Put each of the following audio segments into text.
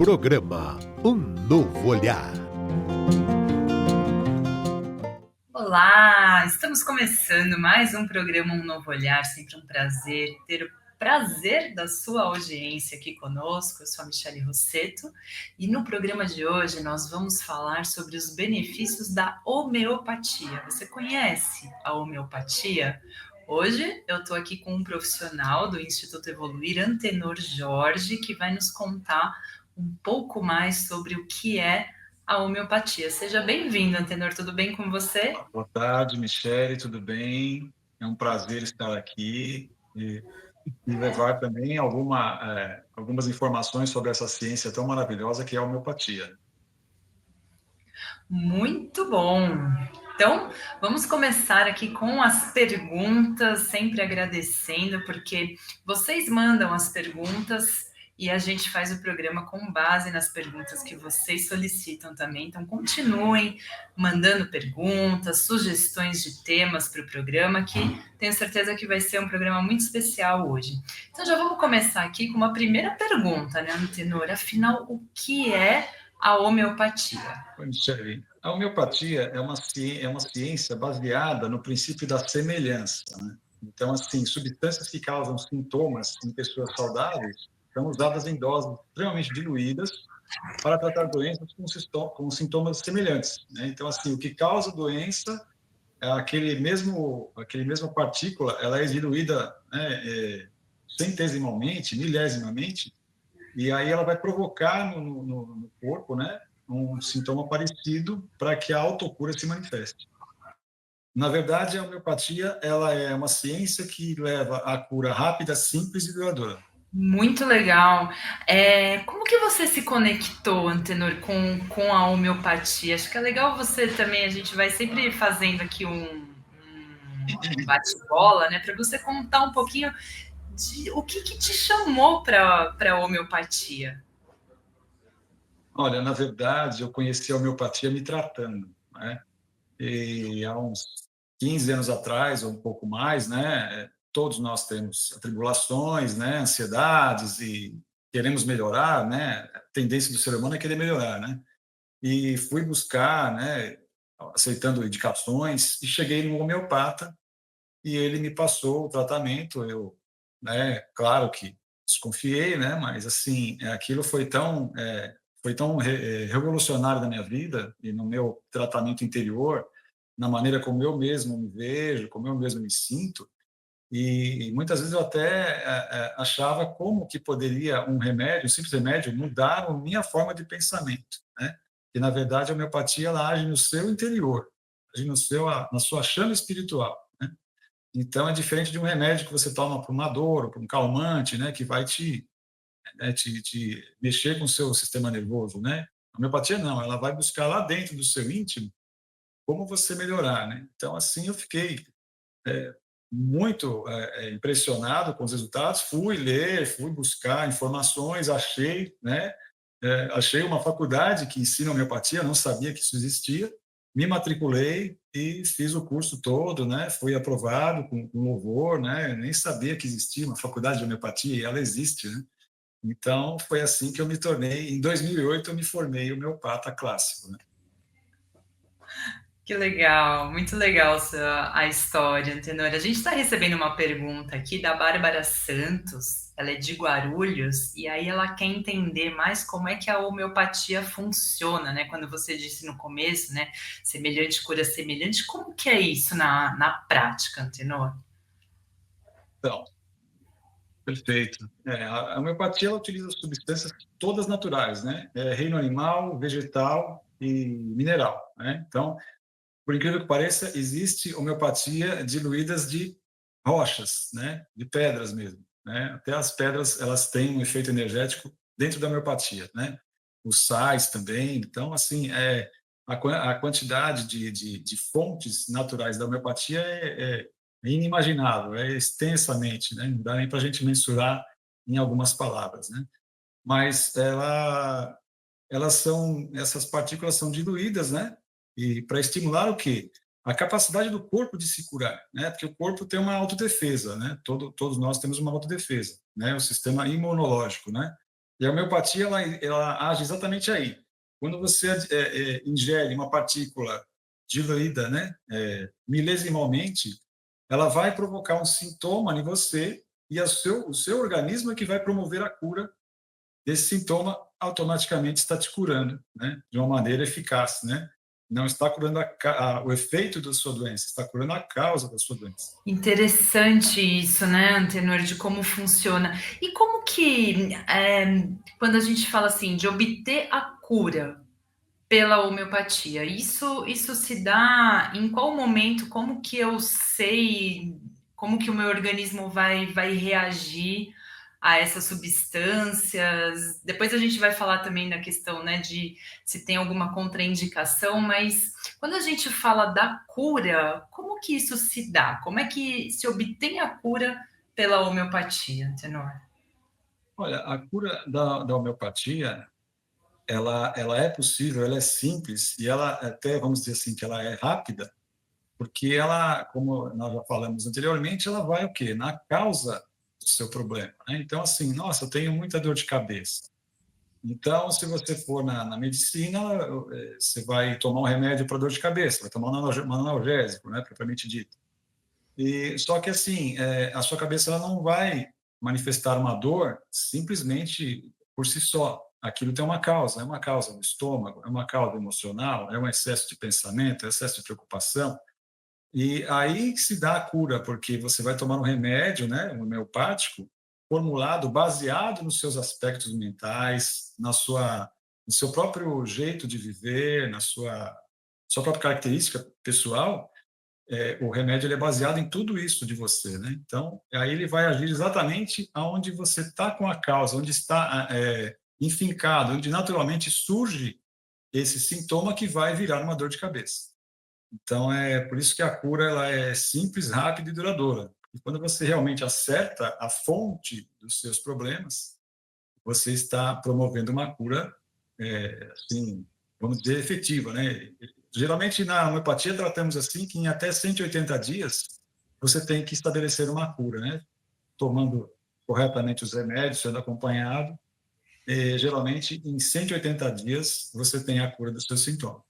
Programa Um Novo Olhar. Olá, estamos começando mais um programa Um Novo Olhar, sempre um prazer ter o prazer da sua audiência aqui conosco. Eu sou a Michele Rosseto e no programa de hoje nós vamos falar sobre os benefícios da homeopatia. Você conhece a homeopatia? Hoje eu estou aqui com um profissional do Instituto Evoluir, Antenor Jorge, que vai nos contar um pouco mais sobre o que é a homeopatia. Seja bem-vindo, Antenor, tudo bem com você? Boa tarde, Michele, tudo bem? É um prazer estar aqui e levar também algumas informações sobre essa ciência tão maravilhosa que é a homeopatia. Muito bom! Então, vamos começar aqui com as perguntas, sempre agradecendo, porque vocês mandam as perguntas e a gente faz o programa com base nas perguntas que vocês solicitam também. Então, continuem mandando perguntas, sugestões de temas para o programa, que tenho certeza que vai ser um programa muito especial hoje. Então, já vamos começar aqui com uma primeira pergunta, né, Antenor? Afinal, o que é a homeopatia? Michele, a homeopatia é uma ciência baseada no princípio da semelhança, né? Então, assim, substâncias que causam sintomas em pessoas saudáveis são usadas em doses extremamente diluídas para tratar doenças com sintomas semelhantes, né? Então, assim, o que causa doença é aquele mesma partícula, ela é diluída, né, centesimalmente, milesimamente, e aí ela vai provocar no corpo, né, um sintoma parecido para que a autocura se manifeste. Na verdade, a homeopatia ela é uma ciência que leva à cura rápida, simples e duradoura. Muito legal. Como que você se conectou, Antenor, com a homeopatia? Acho que é legal você também, a gente vai sempre fazendo aqui um bate-bola, né? Para você contar um pouquinho de o que te chamou para a homeopatia. Olha, na verdade, eu conheci a homeopatia me tratando, né? E há uns 15 anos atrás, ou um pouco mais, né? Todos nós temos atribulações, né? Ansiedades e queremos melhorar, né? A tendência do ser humano é querer melhorar, né? E fui buscar, né? Aceitando indicações e cheguei no homeopata e ele me passou o tratamento. Eu, né? Claro que desconfiei, né? Mas assim, aquilo foi tão revolucionário na minha vida e no meu tratamento interior, na maneira como eu mesmo me vejo, como eu mesmo me sinto. E muitas vezes eu até achava como que poderia um remédio, um simples remédio, mudar a minha forma de pensamento, né? E na verdade a homeopatia ela age no seu interior, age na sua chama espiritual, né? Então é diferente de um remédio que você toma para uma dor ou para um calmante, né, que vai te mexer com o seu sistema nervoso, né? A homeopatia não, ela vai buscar lá dentro do seu íntimo como você melhorar, né? Então, assim, eu fiquei muito impressionado com os resultados, fui ler, fui buscar informações, achei, né? Achei uma faculdade que ensina homeopatia, não sabia que isso existia, me matriculei e fiz o curso todo, né? Fui aprovado com louvor, né? Nem sabia que existia uma faculdade de homeopatia e ela existe, né? Então, foi assim que eu me tornei. Em 2008, eu me formei homeopata clássico, né? Que legal, muito legal a história, Antenor. A gente está recebendo uma pergunta aqui da Bárbara Santos, ela é de Guarulhos, e aí ela quer entender mais como é que a homeopatia funciona, né? Quando você disse no começo, né? Semelhante cura semelhante, como que é isso na prática, Antenor? Então, perfeito. A homeopatia ela utiliza substâncias todas naturais, né? Reino animal, vegetal e mineral, né? Então, por incrível que pareça, existe homeopatia diluídas de rochas, né? De pedras mesmo, né? Até as pedras elas têm um efeito energético dentro da homeopatia, né? Os sais também. Então, assim, a quantidade de fontes naturais da homeopatia é inimaginável, é extensamente, né? Não dá nem para a gente mensurar em algumas palavras, né? Mas essas partículas são diluídas, né? E para estimular o quê? A capacidade do corpo de se curar, né? Porque o corpo tem uma autodefesa, né? Todos nós temos uma autodefesa, né? O sistema imunológico, né? E a homeopatia, ela age exatamente aí. Quando você ingere uma partícula diluída, né, milesimalmente, ela vai provocar um sintoma em você e o seu organismo é que vai promover a cura desse sintoma, automaticamente está te curando, né, de uma maneira eficaz, né? Não está curando o efeito da sua doença, está curando a causa da sua doença. Interessante isso, né, Antenor, de como funciona. E como que, quando a gente fala assim, de obter a cura pela homeopatia, isso se dá em qual momento? Como que eu sei como que o meu organismo vai reagir a essas substâncias? Depois a gente vai falar também na questão, né, de se tem alguma contraindicação, mas quando a gente fala da cura, como que isso se dá? Como é que se obtém a cura pela homeopatia, Tenor? Olha, a cura da homeopatia, ela é possível, ela é simples e ela até, vamos dizer assim, que ela é rápida, porque ela, como nós já falamos anteriormente, ela vai o quê? Na causa do seu problema, né? Então, assim, nossa, eu tenho muita dor de cabeça. Então, se você for na medicina, você vai tomar um remédio para dor de cabeça, vai tomar um analgésico, né, propriamente dito. E só que assim, a sua cabeça ela não vai manifestar uma dor simplesmente por si só. Aquilo tem uma causa, é uma causa no estômago, é uma causa emocional, é um excesso de pensamento, é um excesso de preocupação. E aí que se dá a cura, porque você vai tomar um remédio, né, um homeopático, formulado baseado nos seus aspectos mentais, no seu próprio jeito de viver, na sua própria característica pessoal. O remédio ele é baseado em tudo isso de você, né? Então, aí ele vai agir exatamente aonde você está com a causa, onde está enfincado, onde naturalmente surge esse sintoma que vai virar uma dor de cabeça. Então, é por isso que a cura ela é simples, rápida e duradoura. E quando você realmente acerta a fonte dos seus problemas, você está promovendo uma cura, assim, vamos dizer, efetiva, né? Geralmente, na homeopatia, tratamos assim que em até 180 dias você tem que estabelecer uma cura, né? Tomando corretamente os remédios, sendo acompanhado. E, geralmente, em 180 dias, você tem a cura dos seus sintomas.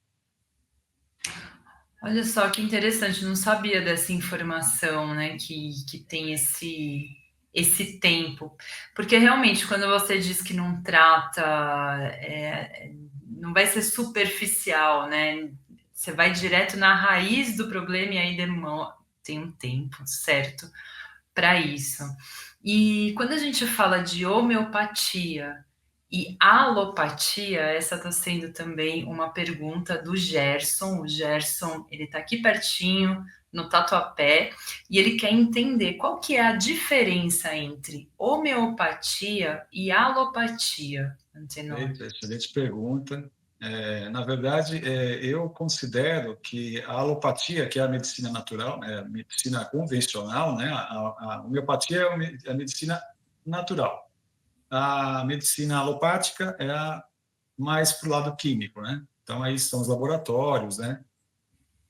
Olha só que interessante, não sabia dessa informação, né, que tem esse tempo. Porque realmente, quando você diz que não trata, não vai ser superficial, né? Você vai direto na raiz do problema e aí tem um tempo certo para isso. E quando a gente fala de homeopatia e alopatia, essa está sendo também uma pergunta do Gerson. O Gerson, ele está aqui pertinho, no Tatuapé, e ele quer entender qual que é a diferença entre homeopatia e alopatia, Antenor. Excelente pergunta. Na verdade, eu considero que a alopatia, que é a medicina natural, né, a medicina convencional, né, a homeopatia é a medicina natural. A medicina alopática é mais para o lado químico, né? Então, aí são os laboratórios, né,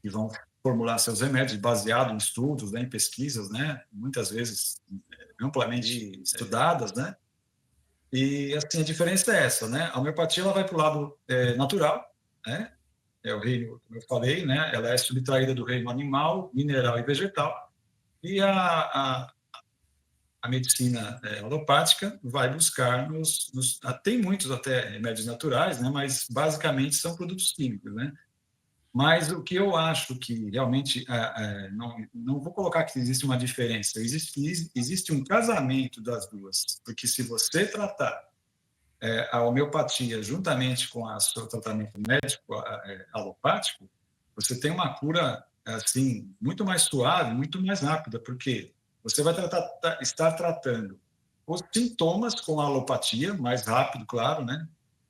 que vão formular seus remédios baseado em estudos, né, em pesquisas, né, muitas vezes amplamente estudadas, né? E assim, a diferença é essa, né? A homeopatia ela vai para o lado natural, né? É o reino, como eu falei, né? Ela é subtraída do reino animal, mineral e vegetal. E a medicina alopática vai buscar tem muitos até remédios naturais, né? Mas basicamente são produtos químicos, né? Mas o que eu acho que realmente não vou colocar que existe uma diferença, existe um casamento das duas, porque se você tratar a homeopatia juntamente com o seu tratamento médico alopático, você tem uma cura assim muito mais suave, muito mais rápida, porque você vai estar tratando os sintomas com a alopatia mais rápido, claro, né?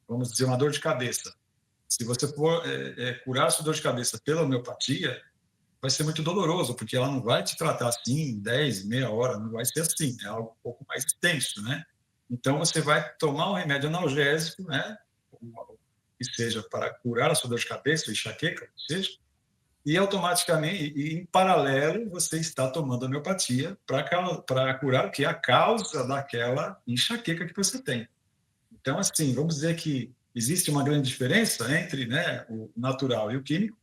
Vamos dizer uma dor de cabeça. Se você for curar a sua dor de cabeça pela homeopatia, vai ser muito doloroso, porque ela não vai te tratar assim em 10, meia hora, não vai ser assim, é algo um pouco mais extenso, né? Então, você vai tomar um remédio analgésico, né? Que seja para curar a sua dor de cabeça, enxaqueca, que seja, e automaticamente, em paralelo, você está tomando homeopatia para curar o que? A causa daquela enxaqueca que você tem. Então, assim, vamos dizer que existe uma grande diferença entre, né, o natural e o químico,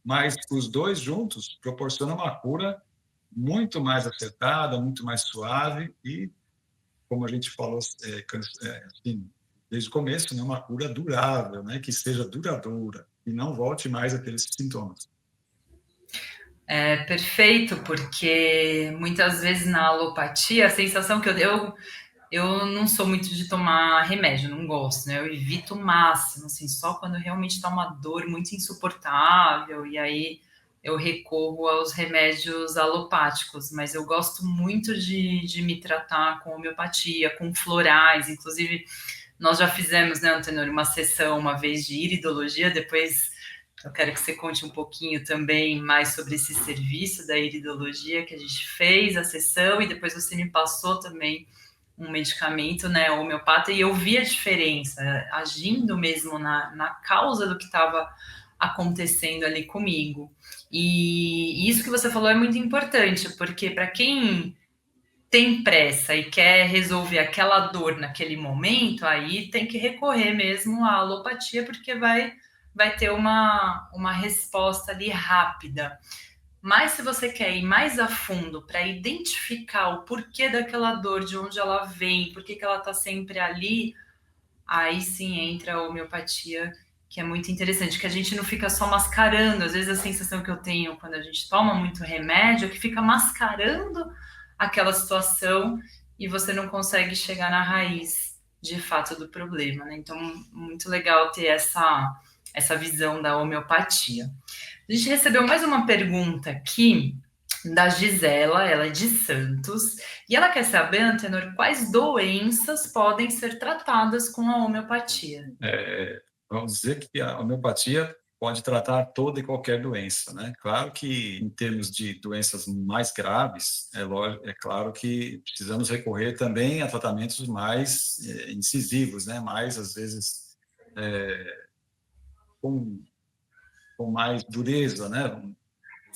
mas os dois juntos proporcionam uma cura muito mais acertada, muito mais suave e, como a gente falou, assim, desde o começo, né, uma cura durável, né, que seja duradoura e não volte mais a ter esses sintomas. É perfeito, porque muitas vezes na alopatia, a sensação que eu não sou muito de tomar remédio, não gosto, né? Eu evito o máximo, assim, só quando realmente está uma dor muito insuportável, e aí eu recorro aos remédios alopáticos, mas eu gosto muito de me tratar com homeopatia, com florais, inclusive nós já fizemos, né, Antenor, uma sessão uma vez de iridologia, depois eu quero que você conte um pouquinho também mais sobre esse serviço da iridologia que a gente fez, a sessão, e depois você me passou também um medicamento, né, homeopata, e eu vi a diferença, agindo mesmo na causa do que estava acontecendo ali comigo. E isso que você falou é muito importante, porque para quem tem pressa e quer resolver aquela dor naquele momento, aí tem que recorrer mesmo à alopatia, porque vai ter uma resposta ali rápida. Mas se você quer ir mais a fundo para identificar o porquê daquela dor, de onde ela vem, por que ela está sempre ali, aí sim entra a homeopatia, que é muito interessante, que a gente não fica só mascarando. Às vezes a sensação que eu tenho quando a gente toma muito remédio é que fica mascarando aquela situação e você não consegue chegar na raiz de fato do problema, né? Então, muito legal ter essa visão da homeopatia. A gente recebeu mais uma pergunta aqui da Gisela, ela é de Santos, e ela quer saber, Antenor, quais doenças podem ser tratadas com a homeopatia. Vamos dizer que a homeopatia pode tratar toda e qualquer doença, né? Claro que em termos de doenças mais graves, é claro que precisamos recorrer também a tratamentos mais incisivos, né? Mais, às vezes, com mais dureza, né? Vamos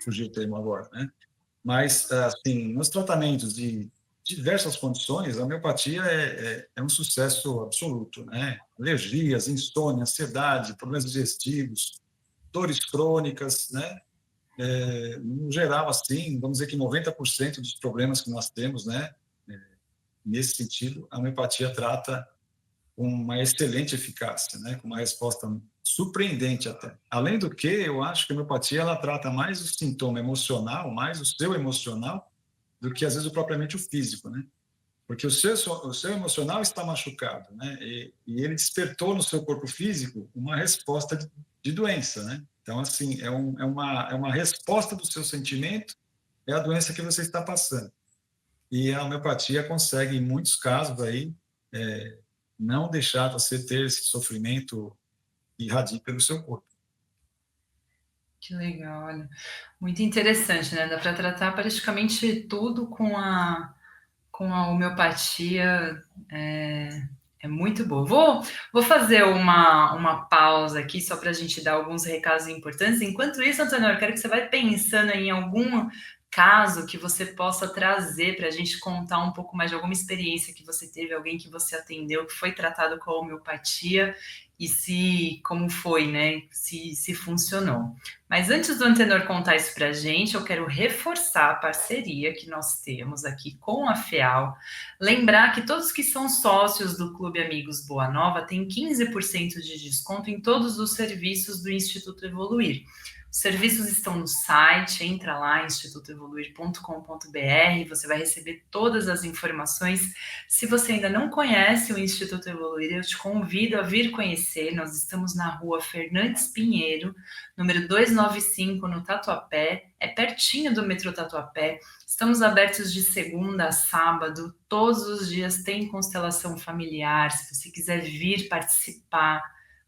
fugir o termo agora, né? Mas, assim, nos tratamentos de diversas condições, a homeopatia é um sucesso absoluto, né? Alergias, insônia, ansiedade, problemas digestivos, dores crônicas, né? No geral, assim, vamos dizer que 90% dos problemas que nós temos, né? Nesse sentido, a homeopatia trata com uma excelente eficácia, né? Com uma resposta surpreendente até. Além do que, eu acho que a homeopatia ela trata mais o sintoma emocional, mais o seu emocional, do que às vezes propriamente o físico, né? Porque o seu emocional está machucado, né? E ele despertou no seu corpo físico uma resposta de doença, né? Então, assim, é uma resposta do seu sentimento, é a doença que você está passando. E a homeopatia consegue, em muitos casos, aí, não deixar você ter esse sofrimento que irradia pelo seu corpo. Que legal, olha. Muito interessante, né? Dá para tratar praticamente tudo com a homeopatia. É muito boa. Vou fazer uma pausa aqui só para a gente dar alguns recados importantes. Enquanto isso, Antônio, eu quero que você vá pensando em algum caso que você possa trazer para a gente contar um pouco mais de alguma experiência que você teve, alguém que você atendeu, que foi tratado com a homeopatia e se como foi, né? Se funcionou. Mas antes do Antenor contar isso para a gente, eu quero reforçar a parceria que nós temos aqui com a FEAL. Lembrar que todos que são sócios do Clube Amigos Boa Nova têm 15% de desconto em todos os serviços do Instituto Evoluir. Os serviços estão no site, entra lá, institutoevoluir.com.br, você vai receber todas as informações. Se você ainda não conhece o Instituto Evoluir, eu te convido a vir conhecer. Nós estamos na rua Fernandes Pinheiro, número 295, no Tatuapé, é pertinho do metrô Tatuapé. Estamos abertos de segunda a sábado, todos os dias tem constelação familiar. Se você quiser vir participar,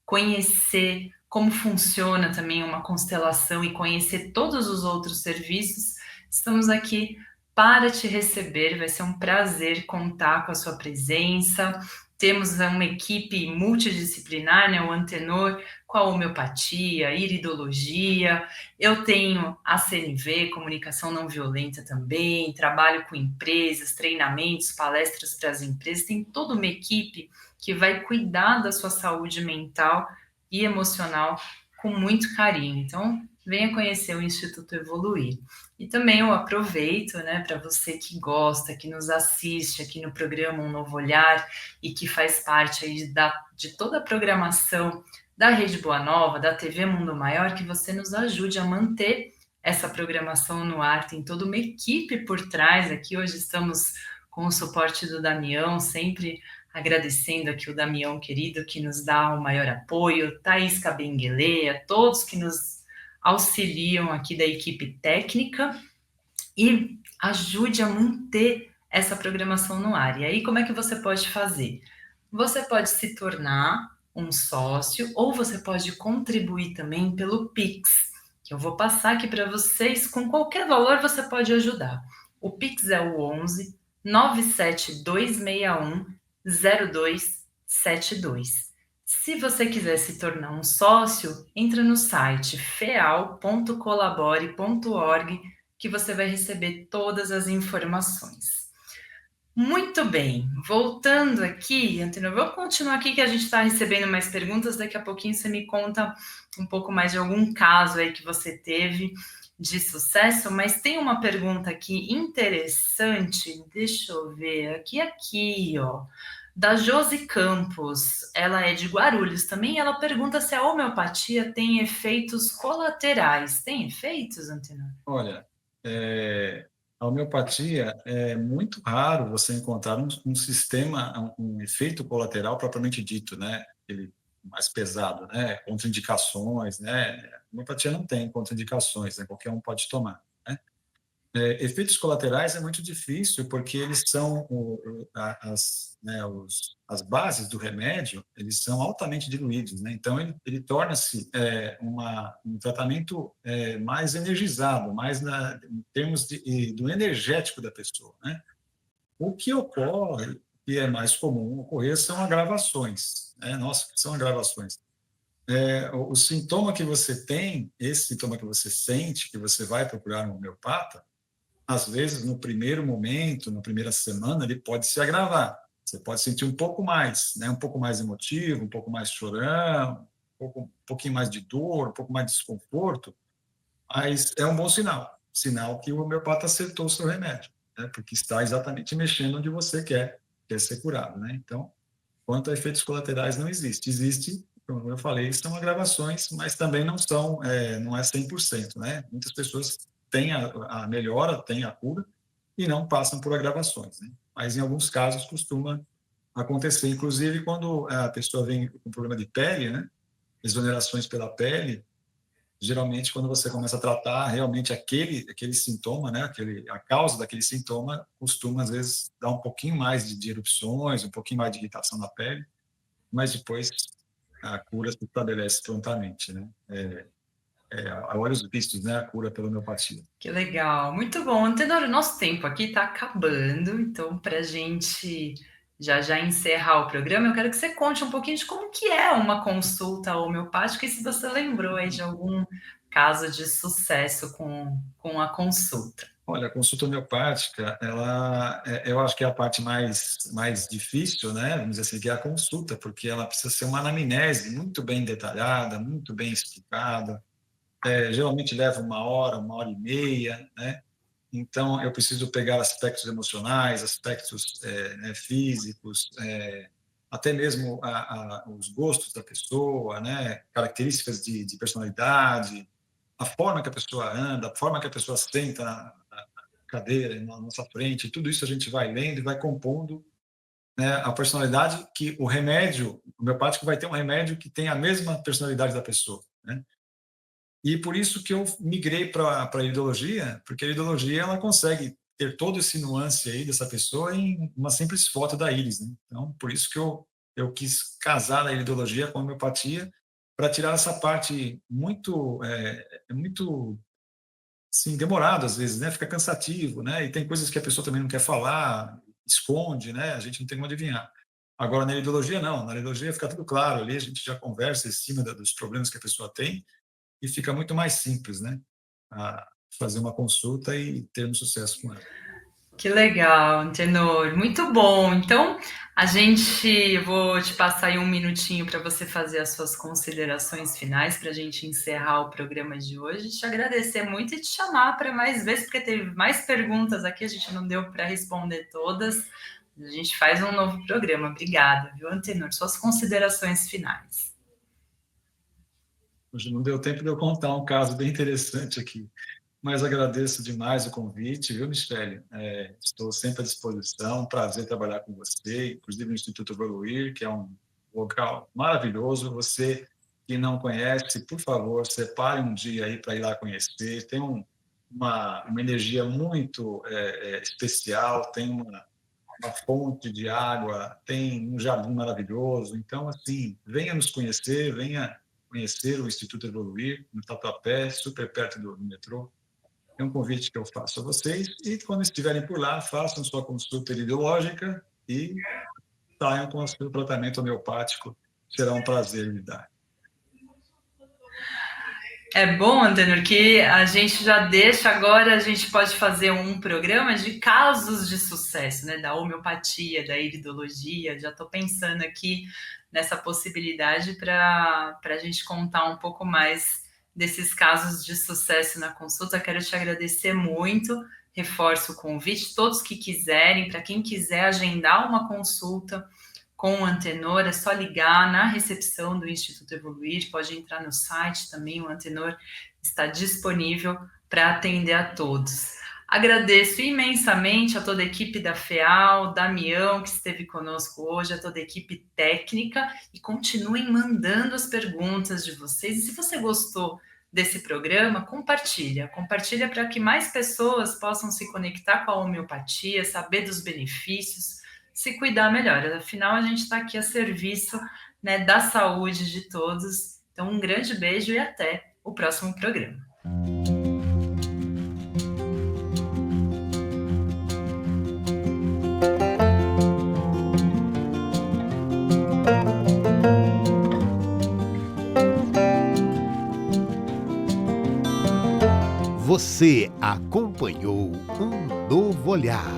conhecer como funciona também uma constelação e conhecer todos os outros serviços, estamos aqui para te receber. Vai ser um prazer contar com a sua presença. Temos uma equipe multidisciplinar, né? O Antenor com a homeopatia, iridologia. Eu tenho a CNV, Comunicação Não Violenta também. Trabalho com empresas, treinamentos, palestras para as empresas. Tem toda uma equipe que vai cuidar da sua saúde mental e emocional com muito carinho. Então, venha conhecer o Instituto Evoluir. E também eu aproveito, né, para você que gosta, que nos assiste aqui no programa Um Novo Olhar e que faz parte aí de toda a programação da Rede Boa Nova, da TV Mundo Maior, que você nos ajude a manter essa programação no ar. Tem toda uma equipe por trás aqui. Hoje estamos com o suporte do Damião, sempre agradecendo aqui o Damião querido, que nos dá o maior apoio, Thaís Cabenguele, todos que nos auxiliam aqui da equipe técnica e ajude a manter essa programação no ar. E aí, como é que você pode fazer? Você pode se tornar um sócio ou você pode contribuir também pelo Pix, que eu vou passar aqui para vocês. Com qualquer valor você pode ajudar. O Pix é o 11 97261 0272. Se você quiser se tornar um sócio, entra no site feal.colabore.org que você vai receber todas as informações. Muito bem, voltando aqui, Antônio, eu vou continuar aqui que a gente está recebendo mais perguntas, daqui a pouquinho você me conta um pouco mais de algum caso aí que você teve de sucesso, mas tem uma pergunta aqui interessante, deixa eu ver, aqui, ó, da Josi Campos, ela é de Guarulhos também, ela pergunta se a homeopatia tem efeitos colaterais. Tem efeitos, Antônio? Olha, a homeopatia é muito raro você encontrar um sistema, um efeito colateral propriamente dito, né? Ele mais pesado, né? Contraindicações, né? A homeopatia não tem contraindicações, né? Qualquer um pode tomar, né? Efeitos colaterais é muito difícil porque eles são as bases do remédio, eles são altamente diluídos, né? Então ele torna-se um tratamento mais energizado, mais em termos do energético da pessoa, né? O que ocorre, que é mais comum ocorrer, são agravações, né? Nossa, são agravações. O sintoma que você tem, esse sintoma que você sente, que você vai procurar um homeopata, às vezes, no primeiro momento, na primeira semana, ele pode se agravar. Você pode sentir um pouco mais, né? Um pouco mais emotivo, um pouco mais chorão, um pouquinho mais de dor, um pouco mais de desconforto, mas é um bom sinal. Sinal que o homeopata acertou o seu remédio, né? Porque está exatamente mexendo onde você quer ser curado, né? Então, quanto a efeitos colaterais, não existe. Existe, como eu falei, são agravações, mas também não é 100%, né? Muitas pessoas têm a melhora, têm a cura e não passam por agravações, né? Mas em alguns casos costuma acontecer, inclusive quando a pessoa vem com problema de pele, né? Exonerações pela pele, geralmente quando você começa a tratar realmente aquele sintoma, né? A causa daquele sintoma costuma às vezes dar um pouquinho mais de erupções, um pouquinho mais de irritação na pele, mas depois a cura se estabelece prontamente, né? A olhos vistos, né? A cura pela homeopatia. Que legal, muito bom. Antenor, o nosso tempo aqui está acabando, então para a gente já encerrar o programa, eu quero que você conte um pouquinho de como que é uma consulta homeopática e se você lembrou aí de algum caso de sucesso com a consulta. Olha, a consulta homeopática, eu acho que é a parte mais difícil, né? Vamos dizer assim, que é a consulta, porque ela precisa ser uma anamnese muito bem detalhada, muito bem explicada. Geralmente leva 1 hora e meia, né? Então, eu preciso pegar aspectos emocionais, aspectos né, físicos, até mesmo os gostos da pessoa, né? Características de personalidade, a forma que a pessoa anda, a forma que a pessoa senta na cadeira, na nossa frente, tudo isso a gente vai lendo e vai compondo, né, a personalidade que o remédio homeopático vai ter um remédio que tem a mesma personalidade da pessoa, né? E por isso que eu migrei para a iridologia, porque a iridologia ela consegue ter todo esse nuance aí dessa pessoa em uma simples foto da íris, né? Então, por isso que eu quis casar a iridologia com a homeopatia para tirar essa parte muito sim, demorado às vezes, né? Fica cansativo, né? E tem coisas que a pessoa também não quer falar, esconde, né? A gente não tem como adivinhar. Agora, na iridologia, não. Na iridologia fica tudo claro ali, a gente já conversa em cima dos problemas que a pessoa tem e fica muito mais simples, né? A fazer uma consulta e ter um sucesso com ela. Que legal, Antenor, muito bom. Então, eu vou te passar aí um minutinho para você fazer as suas considerações finais para a gente encerrar o programa de hoje. Te agradecer muito e te chamar para mais vezes, porque teve mais perguntas aqui, a gente não deu para responder todas. A gente faz um novo programa. Obrigada, viu, Antenor? Suas considerações finais. Hoje não deu tempo de eu contar um caso bem interessante aqui, mas agradeço demais o convite, viu, Michele? Estou sempre à disposição, um prazer trabalhar com você, inclusive no Instituto Evoluir, que é um local maravilhoso. Você que não conhece, por favor, separe um dia aí para ir lá conhecer. Tem uma energia muito especial, tem uma fonte de água, tem um jardim maravilhoso. Então, assim, venha nos conhecer, venha conhecer o Instituto Evoluir, no Tatuapé, super perto do metrô. É um convite que eu faço a vocês e, quando estiverem por lá, façam sua consulta ideológica e saiam com o seu tratamento homeopático. Será um prazer lhe dar. É bom, Antenor, que a gente já deixa agora, a gente pode fazer um programa de casos de sucesso, né? Da homeopatia, da iridologia. Já estou pensando aqui nessa possibilidade para a gente contar um pouco mais desses casos de sucesso na consulta. Quero te agradecer muito, reforço o convite, todos que quiserem, para quem quiser agendar uma consulta com o Antenor, é só ligar na recepção do Instituto Evoluir, pode entrar no site também, o Antenor está disponível para atender a todos. Agradeço imensamente a toda a equipe da FEAL, Damião, que esteve conosco hoje, a toda a equipe técnica, e continuem mandando as perguntas de vocês. E se você gostou desse programa, compartilha para que mais pessoas possam se conectar com a homeopatia, saber dos benefícios, se cuidar melhor. Afinal, a gente está aqui a serviço, né, da saúde de todos. Então, um grande beijo e até o próximo programa. Você acompanhou Um Novo Olhar.